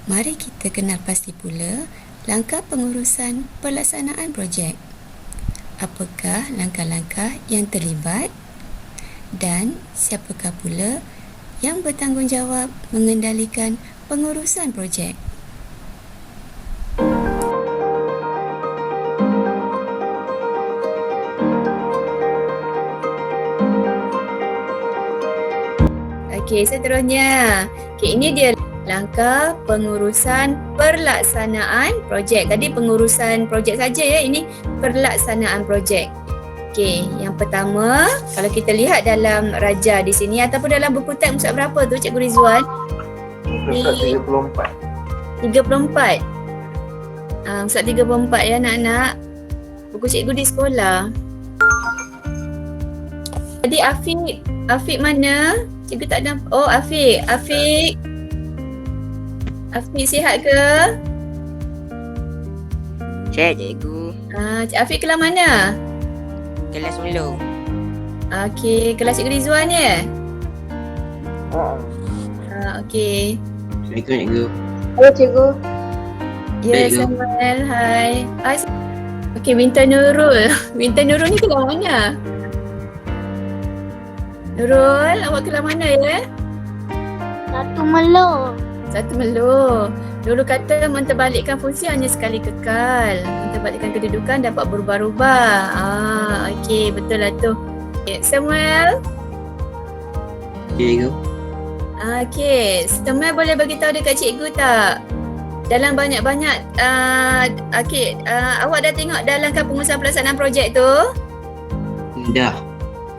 Mari kita kenal pasti pula langkah pengurusan pelaksanaan projek. Apakah langkah-langkah yang terlibat dan siapakah pula yang bertanggungjawab mengendalikan pengurusan projek? Okey, seterusnya. Okey, ini dia langkah pengurusan pelaksanaan projek. Tadi pengurusan projek saja ya, ini pelaksanaan projek. Okey, yang pertama, kalau kita lihat dalam raja di sini ataupun dalam buku teks muka berapa tu Cikgu Rizwan? Muka 34. 34. Muka 34 ya anak-anak. Buku cikgu di sekolah. Tadi Afiq mana? Cikgu tak ada. Oh, Afiq. Afiq sihat ke? Sihat cikgu. Cik Afiq kelas mana? Kelas 10. Okey, kelas Cikgu Rizwan ya? Okey. Assalamualaikum cikgu. Halo cikgu. Ya, Baik, cikgu. Samuel. Hai. Okey, Bintang Nurul. Bintang Nurul ni kelas mana? Nurul, awak kelas mana ya? Satu Melo. Satu Melo. Dulu kata menterbalikkan fungsi hanya sekali kekal. Menterbalikkan kedudukan dapat berubah-ubah. Okey, betul lah tu. Okay, Samuel. Cikgu. Okey, Samuel boleh bagi tahu dekat cikgu tak? Dalam banyak-banyak, awak dah tengok dah langkah pengurusan pelaksanaan projek tu? Dah.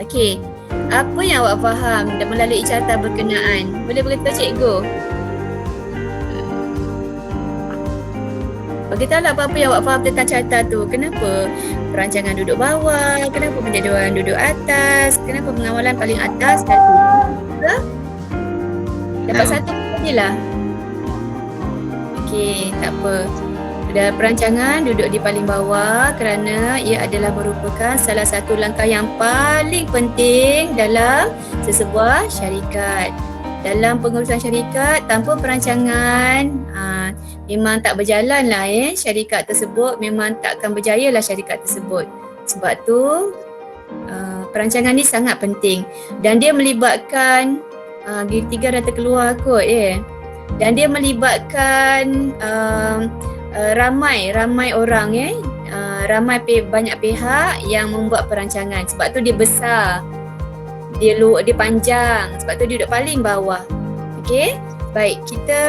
Okey, apa yang awak faham melalui carta berkenaan? Boleh beritahu cikgu? Beritahulah apa-apa yang awak faham tentang carta tu. Kenapa perancangan duduk bawah? Kenapa penjadualan duduk atas? Kenapa pengawalan paling atas? Dan dapat satu je lah. Okey, tak apa. Dan perancangan duduk di paling bawah kerana ia adalah merupakan salah satu langkah yang paling penting dalam sesebuah syarikat. Dalam pengurusan syarikat, tanpa perancangan memang tak berjalan lah syarikat tersebut, memang takkan berjaya lah syarikat tersebut. Sebab tu perancangan ni sangat penting dan dia melibatkan tiga dah terkeluar kot dan dia melibatkan ramai orang banyak pihak yang membuat perancangan. Sebab tu dia besar, dia panjang, sebab tu dia duduk paling bawah. Okey, baik, kita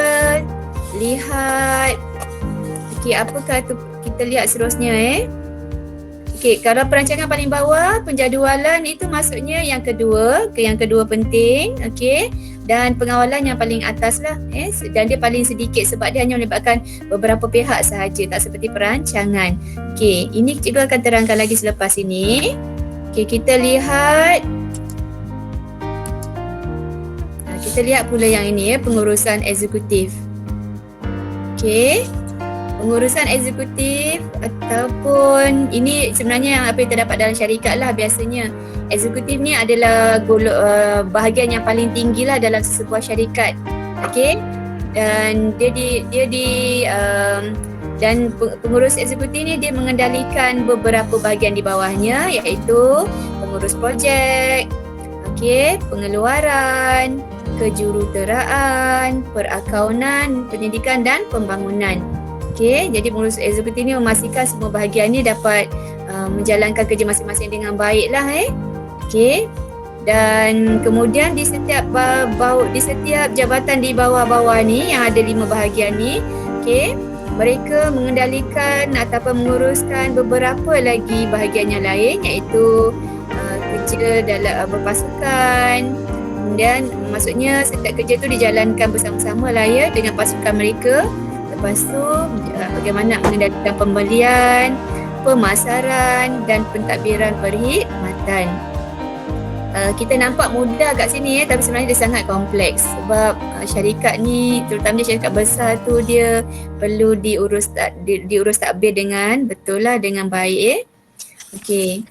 lihat. Okey, apakah tu, kita lihat seterusnya Okey, kalau perancangan paling bawah, penjadualan itu maksudnya yang kedua penting, okey. Dan pengawalan yang paling atas lah dan dia paling sedikit sebab dia hanya melibatkan beberapa pihak sahaja, tak seperti perancangan. Okey, ini cikgu akan terangkan lagi selepas ini. Okey, kita lihat pula yang ini pengurusan eksekutif. Okey, pengurusan eksekutif ataupun ini sebenarnya yang apa yang terdapat dalam syarikat lah biasanya. Eksekutif ni adalah bahagian yang paling tinggi lah dalam sesebuah syarikat. Okey, dan dan pengurus eksekutif ni dia mengendalikan beberapa bahagian di bawahnya, iaitu pengurus projek, okey, pengeluaran, kejuruteraan, perakaunan, pendidikan dan pembangunan. Okey, jadi pengurus eksekutif ni memastikan semua bahagian ni dapat menjalankan kerja masing-masing dengan baik lah Okey. Dan kemudian di setiap jabatan di bawah-bawah ni yang ada 5 bahagian ni, okey, mereka mengendalikan ataupun menguruskan beberapa lagi bahagian yang lain, iaitu kerja dalam berpasukan. Kemudian maksudnya setiap kerja tu dijalankan bersama-sama lah dengan pasukan mereka. Lepas tu bagaimana mengendalikan pembelian, pemasaran dan pentadbiran perkhidmatan. Kita nampak mudah kat sini tapi sebenarnya dia sangat kompleks sebab syarikat ni, terutamanya syarikat besar tu, dia perlu diurus tadbir dengan betul lah, dengan baik Okey.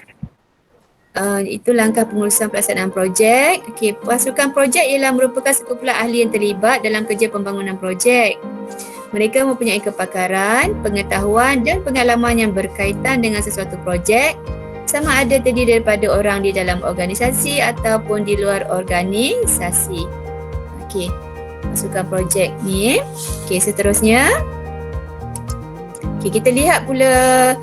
Itu langkah pengurusan pelaksanaan projek. Okey, pasukan projek ialah merupakan sekumpulan ahli yang terlibat dalam kerja pembangunan projek. Mereka mempunyai kepakaran, pengetahuan dan pengalaman yang berkaitan dengan sesuatu projek, sama ada terdiri daripada orang di dalam organisasi ataupun di luar organisasi. Okey, pasukan projek ni. Okey, seterusnya. Okey, kita lihat pula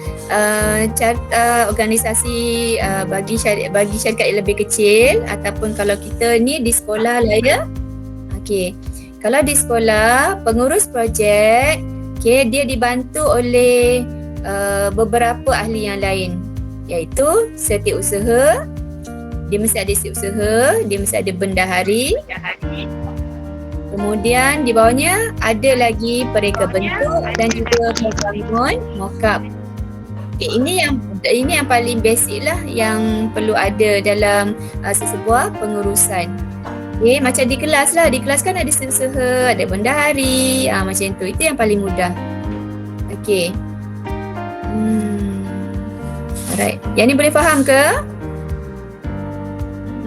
carta organisasi bagi syarikat yang lebih kecil ataupun kalau kita ni di sekolah lah ya. Okey. Kalau di sekolah, pengurus projek, dia dibantu oleh beberapa ahli yang lain, iaitu setiausaha, dia mesti ada setiausaha, dia mesti ada bendahari. Kemudian di bawahnya ada lagi pereka bentuk dan juga pembangun mock-up. Okay, ini yang paling basic lah yang perlu ada dalam sesebuah pengurusan. Okay, macam di kelas lah. Di kelas kan ada setiausaha, ada bendahari, macam tu. Itu yang paling mudah. Okay. Alright. Yang ni boleh faham ke?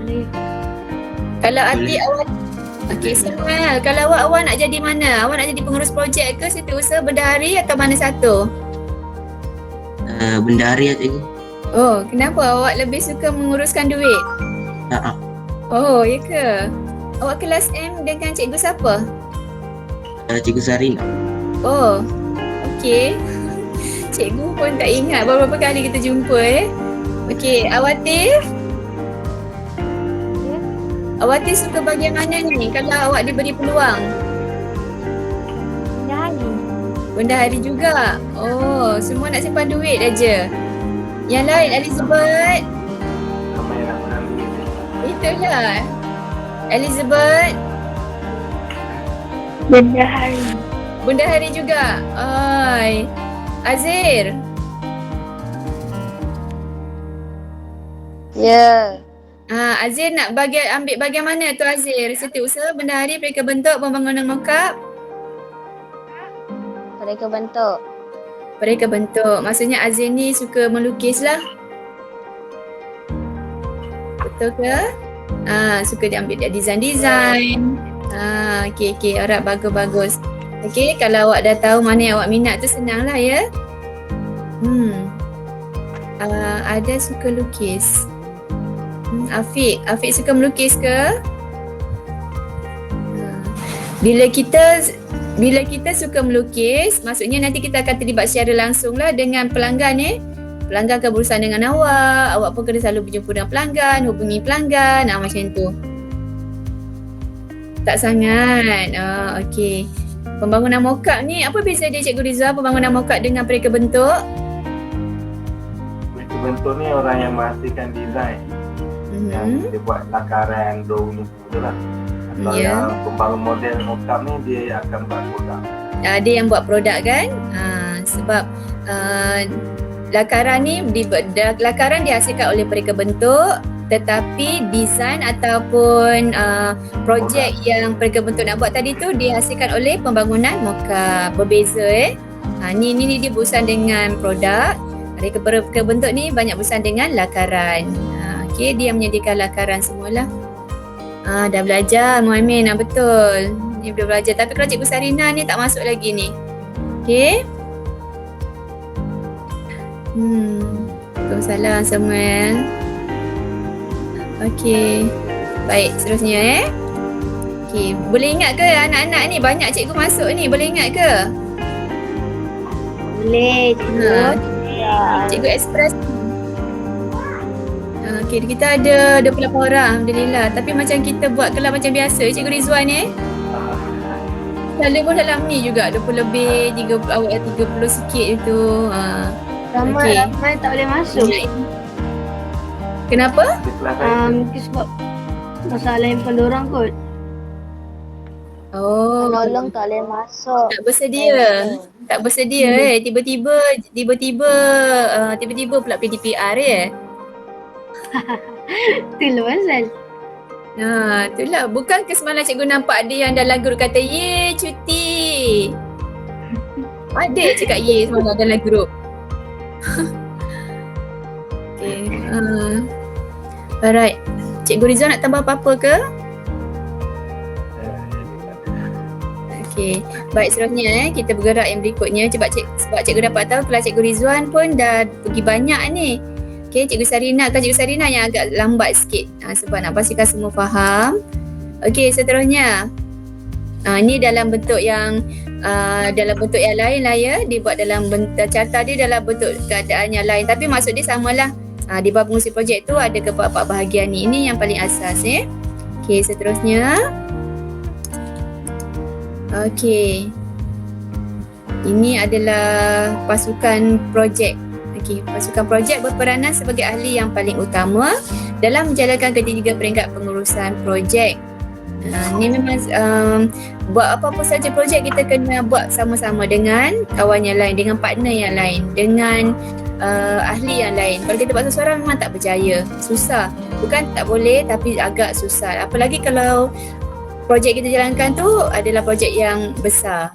Boleh. Kalau hati awak, okay Samuel, kalau awak nak jadi mana? Awak nak jadi pengurus projek ke, setiausaha, bendahari atau mana satu? Bendahari lah cikgu. Oh, kenapa awak lebih suka menguruskan duit? Oh, ya ke? Awak kelas M dengan cikgu siapa? Cikgu Sarina. Oh, okey. Cikgu pun tak ingat berapa kali kita jumpa Okey, Awatif? Awatif suka bahagian mana ni kalau awak diberi peluang? Bendahari. Bendahari juga? Oh, semua nak simpan duit aja. Yang lain, Elizabeth? Itulah. Elizabeth? Bendahari. Bendahari juga? Ai. Azir? Ya. Azir nak ambil bahagian mana tu Azir? Setiausaha, bendahari, pereka bentuk, pembangunan mock-up? Pereka bentuk. Pereka bentuk. Maksudnya Azir ni suka melukis lah. Betul ke? Suka dia ambil dia design-design. Okey. Alright, bagus. Okey, kalau awak dah tahu mana yang awak minat tu senang lah ya. Ada suka lukis. Afiq suka melukis ke? Bila kita suka melukis, maksudnya nanti kita akan terlibat secara langsung lah dengan pelanggan Pelanggan akan berurusan dengan awak pun kena selalu berjumpa dengan pelanggan, hubungi pelanggan, macam tu. Tak sangat. Okey. Pembangunan mock-up ni, apa beza dia Cikgu Rizal, pembangunan mock-up dengan pereka bentuk? Pereka bentuk ni orang yang menghasilkan design. Yang dia buat lakaran, drawing tu lah. Kalau yang pembangun model mock-up ni, dia akan buat produk. Dia yang buat produk kan? Sebab lakaran ni, lakaran dihasilkan oleh pereka bentuk, tetapi design ataupun projek yang pereka bentuk nak buat tadi tu dihasilkan oleh pembangunan mock-up. Berbeza ni dia berurusan dengan produk. Pereka bentuk ni banyak berurusan dengan lakaran. Okey, dia menyediakan lakaran semualah. Dah belajar Muhammad, betul. Ni dah belajar, tapi kalau Cikgu Sarina ni tak masuk lagi ni. Okey. Waalaikumsalam Samuel. Okey. Baik, seterusnya Okey, boleh ingat ke anak-anak ni? Banyak cikgu masuk ni, boleh ingat ke? Boleh, cikgu. Cikgu Express. Okey, kita ada 28 orang, Alhamdulillah. Tapi macam kita buat kelas macam biasa, Cikgu Rizwan ni. Selalu pun dalam ni juga, 20 lebih, 30, awal 30 sikit itu. Ramai tak boleh masuk. Kenapa? Sebab masalah handphone dorang kot. Oh, Penolong tak boleh masuk. tak bersedia. Tak bersedia tiba-tiba pula PDPR Itulah pasal. Itulah. Bukan ke semalam cikgu nampak ada yang dalam grup kata, "Ye, cuti." Ada cakap ye semalam dalam grup. Okay. Alright. Cikgu Rizal nak tambah apa-apa ke? Okey. Baik, seterusnya kita bergerak yang berikutnya. Sebab cikgu dapat tahu kelas Cikgu Rizwan pun dah pergi banyak ni. Okey, Cikgu Sarina yang agak lambat sikit. Sebab nak pastikan semua faham. Okey, seterusnya. Ni dalam bentuk yang lain lah ya. Dia buat dalam bentuk carta dia dalam bentuk keadaan yang lain. Tapi maksud dia samalah. Di bawah pengurusi projek tu ada keempat bahagian ni. Ini yang paling asas ya. Okey, seterusnya. Okey. Ini adalah pasukan projek. Okey, pasukan projek berperanan sebagai ahli yang paling utama dalam menjalankan ketiga peringkat pengurusan projek. Ni memang buat apa-apa saja projek kita kena buat sama-sama dengan kawan yang lain, dengan partner yang lain, dengan ahli yang lain. Kalau kita buat seorang memang tak berjaya, susah. Bukan tak boleh tapi agak susah. Apalagi kalau projek kita jalankan tu adalah projek yang besar.